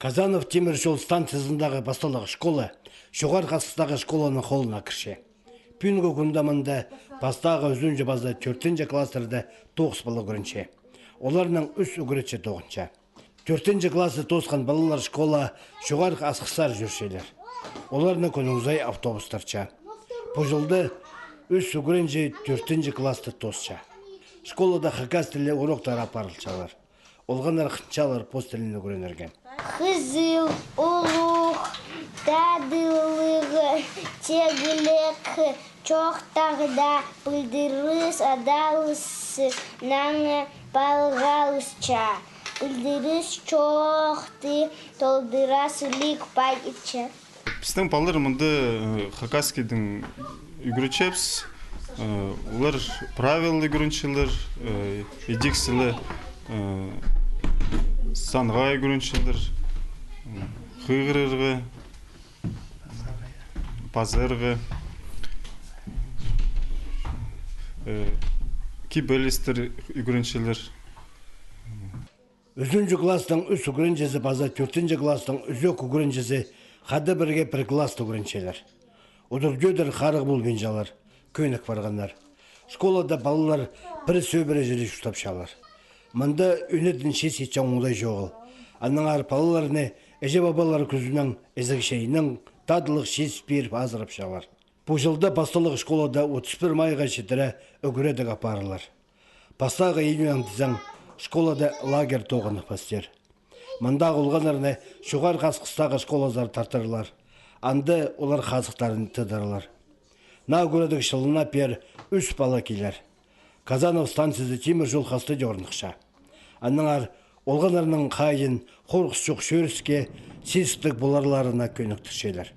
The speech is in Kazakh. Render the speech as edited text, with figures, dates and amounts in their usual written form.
Казанов темір жол станциясындағы басталығы школа, жоғар қасықтағы школаның қолына кірше. Пүнгі күндамында бастағы өзін базда 4-ші кластырда 9 бала көрінше. Оларның үс үгіретші 9-ші. 4-ші классы тосқан балалар школа жоғар қасықсар жүршелер. Оларның көңізай автобустарча. Бұл жылды үс үгіренші 4-ші класты тосша. Школада хакас тілі уроктар апарылчалар. Олғанар қынчалар пост тіліні көрінерген. Қызыл, ұлық, тадылығы, тегілік, чоқтағыда білдіріс адалысы, наңы балғалысча. Білдіріс чоқты толдырасылық пайытча. Біздің балалар мұнды хакаскидің үгірічепс, олар правилы үгіріншілер, едексілі санға үгіріншілер, қиғырырғы, пазырғы, кибелістер үгіріншілер. Үзінші кластың үс үгіріншесі база 4-ші кластың үзек үгіріншесі қады бірге бір класты үгіріншелер. Оdur gödір қарық болген жалар, көйнік барғандар. Школада балалар бір сөбірі жері ұстапшалар. Мында үнетін шесетчан оңдай жоғыл. Анның арпалыларыны әже бабалар күзінің әзігшейінің тадылық шес беріп азырып шалар. Бұл жылда басталық школада 31 майға жетірі үгіредік апарылар. Бастағы июньнан тізің школада лагер тоғыны пастер. Мында ұлғанарыны жоғар қасқыстағы школазар тартырылар. Анды олар қазықтарын тыдырылар. На үгіредік шылына пер үш бала келер. Казанов станциясы темір жол қасты жорнықша. Анныңар олғанарының қайын, қорқыс жоқ шөріске, сестік боларларына көніктішелер.